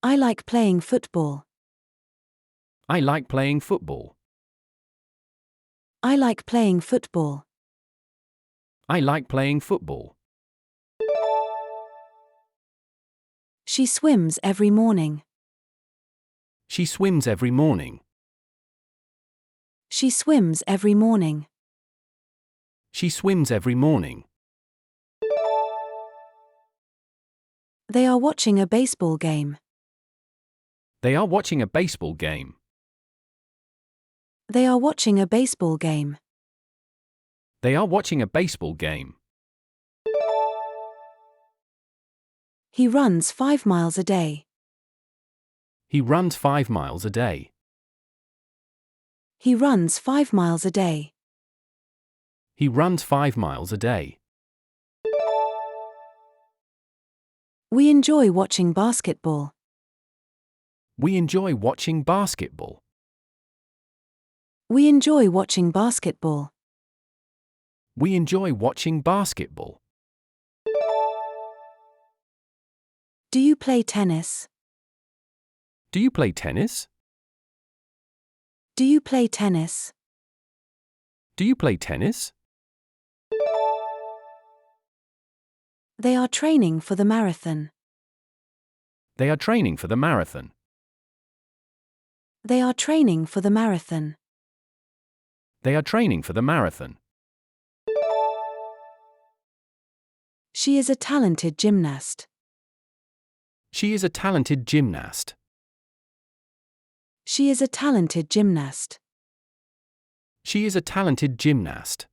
I like playing football. I like playing football. I like playing football. I like playing football. She swims every morning. She swims every morning. She swims every morning. She swims every morning. They are watching a baseball game. They are watching a baseball game. They are watching a baseball game. They are watching a baseball game. He runs 5 miles a day. He runs 5 miles a day. He runs 5 miles a day. He runs 5 miles a day. We enjoy watching basketball. We enjoy watching basketball. We enjoy watching basketball. We enjoy watching basketball. Do you play tennis? Do you play tennis? Do you play tennis? Do you play tennis? They are training for the marathon. They are training for the marathon. They are training for the marathon. They are training for the marathon. She is a talented gymnast. She is a talented gymnast. She is a talented gymnast. She is a talented gymnast.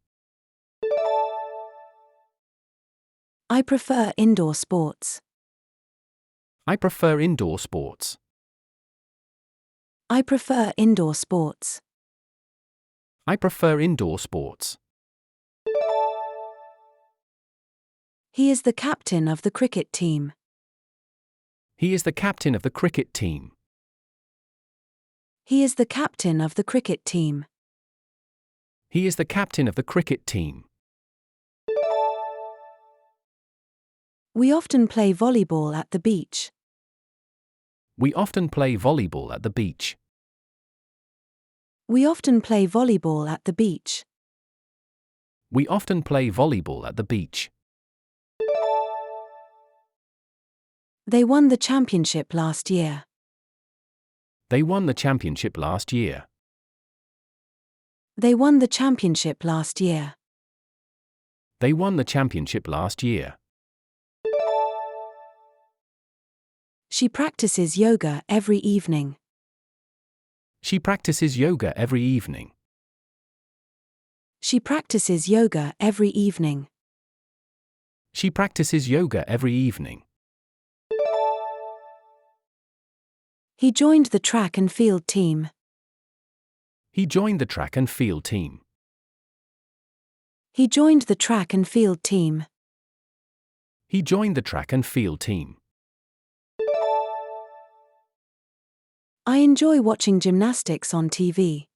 I prefer indoor sports. I prefer indoor sports. I prefer indoor sports. I prefer indoor sports. He is the captain of the cricket team. He is the captain of the cricket team. He is the captain of the cricket team. He is the captain of the cricket team. We often play volleyball at the beach. We often play volleyball at the beach. We often play volleyball at the beach. We often play volleyball at the beach. They won the championship last year. They won the championship last year. They won the championship last year. They won the championship last year. She practices yoga every evening. She practices yoga every evening. She practices yoga every evening. She practices yoga every evening. He joined the track and field team. He joined the track and field team. He joined the track and field team. He joined the track and field team. I enjoy watching gymnastics on TV.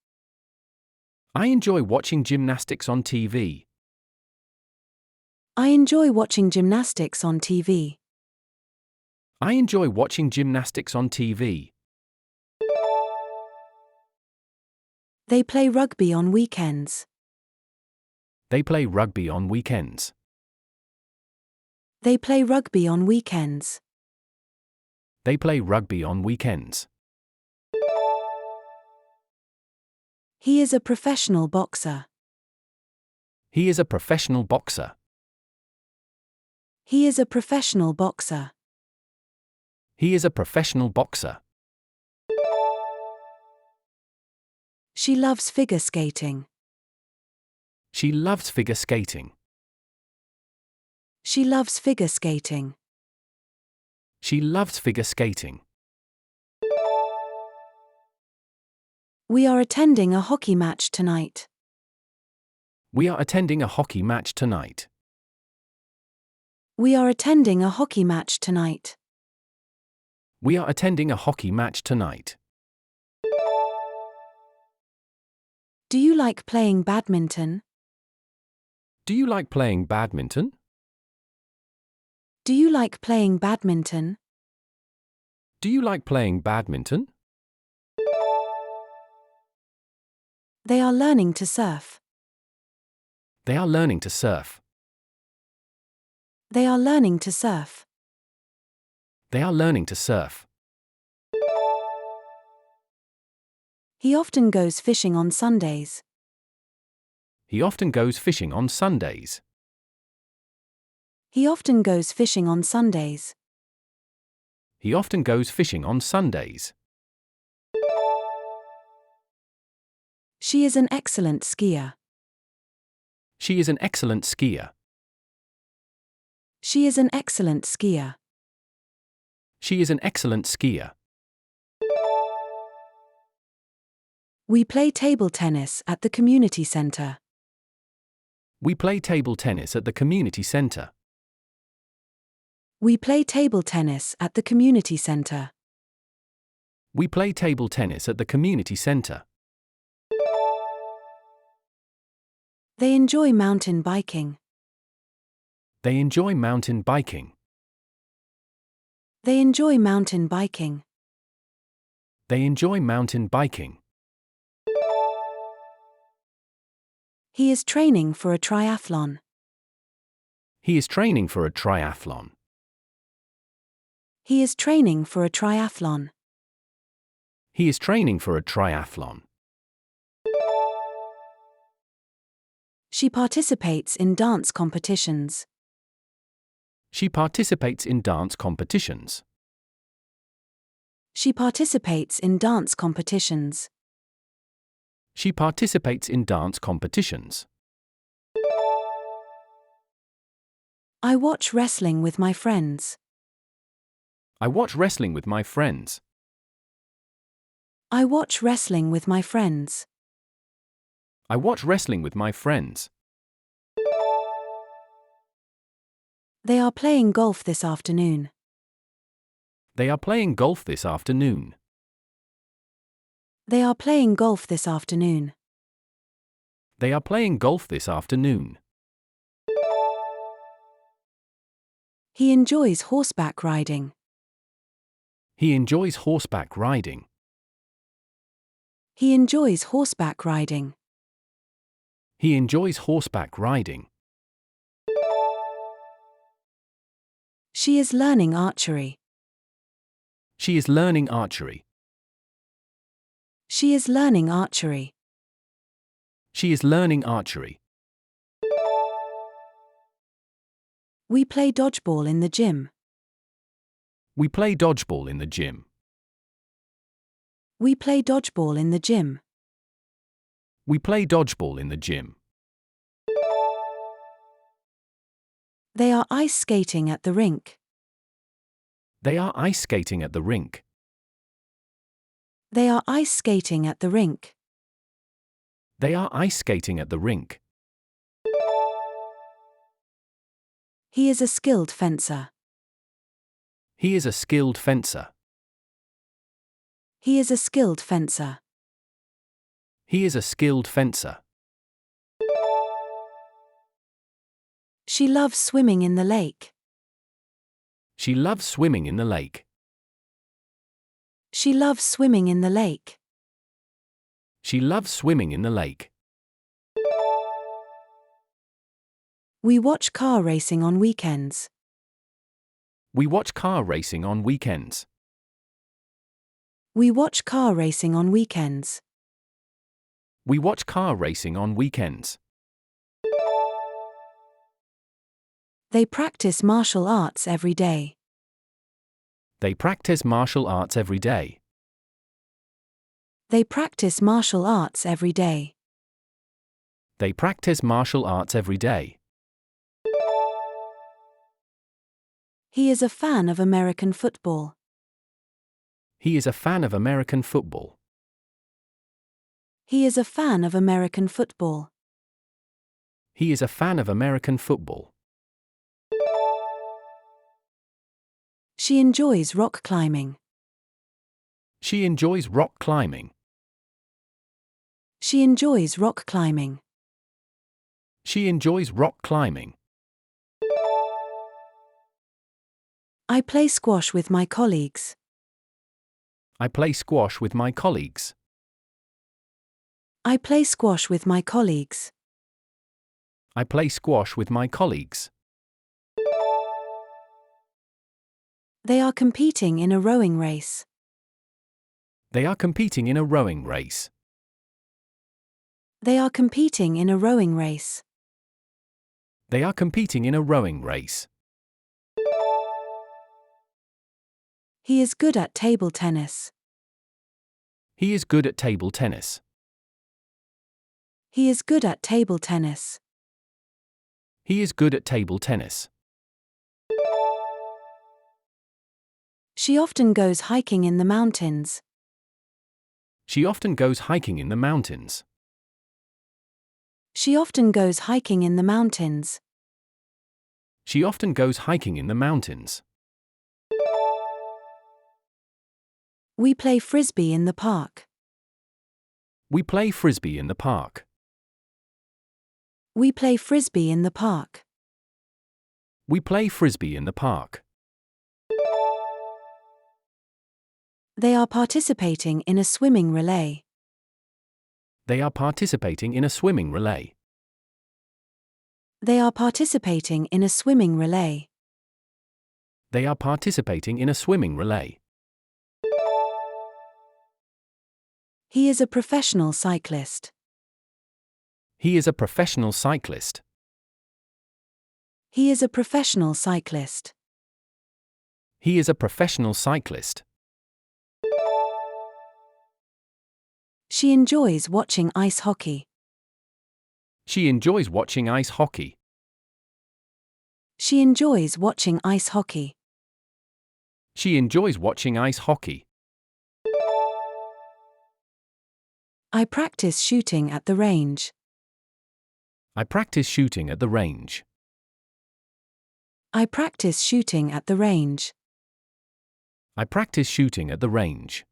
I enjoy watching gymnastics on TV. I enjoy watching gymnastics on TV. I enjoy watching gymnastics on TV. They play rugby on weekends. They play rugby on weekends. They play rugby on weekends. They play rugby on weekends. He is a professional boxer. He is a professional boxer. He is a professional boxer. He is a professional boxer. She loves figure skating. She loves figure skating. She loves figure skating. She loves figure skating. We are attending a hockey match tonight. We are attending a hockey match tonight. We are attending a hockey match tonight. We are attending a hockey match tonight. Do you like playing badminton? Do you like playing badminton? Do you like playing badminton? Do you like playing badminton? They are learning to surf. They are learning to surf. They are learning to surf. They are learning to surf. He often goes fishing on Sundays. He often goes fishing on Sundays. He often goes fishing on Sundays. He often goes fishing on Sundays. She is an excellent skier. She is an excellent skier. She is an excellent skier. She is an excellent skier. We play table tennis at the community center. We play table tennis at the community center. We play table tennis at the community center. We play table tennis at the community center. They enjoy mountain biking. They enjoy mountain biking. They enjoy mountain biking. They enjoy mountain biking. He is training for a triathlon. He is training for a triathlon. He is training for a triathlon. He is training for a triathlon. She participates in dance competitions. She participates in dance competitions. She participates in dance competitions. She participates in dance competitions. I watch wrestling with my friends. I watch wrestling with my friends. I watch wrestling with my friends. I watch wrestling with my friends. They are playing golf this afternoon. They are playing golf this afternoon. They are playing golf this afternoon. They are playing golf this afternoon. He enjoys horseback riding. He enjoys horseback riding. He enjoys horseback riding. He enjoys horseback riding. She is learning archery. She is learning archery. She is learning archery. She is learning archery. We play dodgeball in the gym. We play dodgeball in the gym. We play dodgeball in the gym. We play dodgeball in the gym. They are ice skating at the rink. They are ice skating at the rink. They are ice skating at the rink. They are ice skating at the rink. He is a skilled fencer. He is a skilled fencer. He is a skilled fencer. He is a skilled fencer. She loves swimming in the lake. She loves swimming in the lake. She loves swimming in the lake. She loves swimming in the lake. We watch car racing on weekends. We watch car racing on weekends. We watch car racing on weekends. We watch car racing on weekends. They practice martial arts every day. They practice martial arts every day. They practice martial arts every day. They practice martial arts every day. He is a fan of American football. He is a fan of American football. He is a fan of American football. He is a fan of American football. She enjoys rock climbing. She enjoys rock climbing. She enjoys rock climbing. She enjoys rock climbing. I play squash with my colleagues. I play squash with my colleagues. I play squash with my colleagues. I play squash with my colleagues. They are competing in a rowing race. They are competing in a rowing race. They are competing in a rowing race. They are competing in a rowing race. He is good at table tennis. He is good at table tennis. He is good at table tennis. He is good at table tennis. She often goes hiking in the mountains. She often goes hiking in the mountains. She often goes hiking in the mountains. She often goes hiking in the mountains. We play frisbee in the park. We play frisbee in the park. We play frisbee in the park. We play frisbee in the park. They are participating in a swimming relay. They are participating in a swimming relay. They are participating in a swimming relay. They are participating in a swimming relay. He is a professional cyclist. He is a professional cyclist. He is a professional cyclist. He is a professional cyclist. She enjoys watching ice hockey. She enjoys watching ice hockey. She enjoys watching ice hockey. She enjoys watching ice hockey. I practice shooting at the range. I practice shooting at the range. I practice shooting at the range. I practice shooting at the range.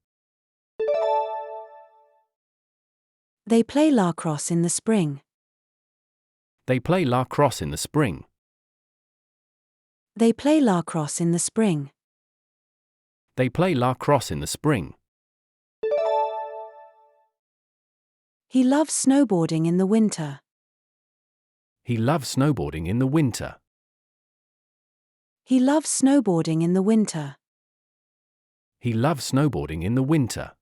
They play lacrosse in the spring. They play lacrosse in the spring. They play lacrosse in the spring. They play lacrosse in the spring. He loves snowboarding in the winter. He loves snowboarding in the winter. He loves snowboarding in the winter. He loves snowboarding in the winter.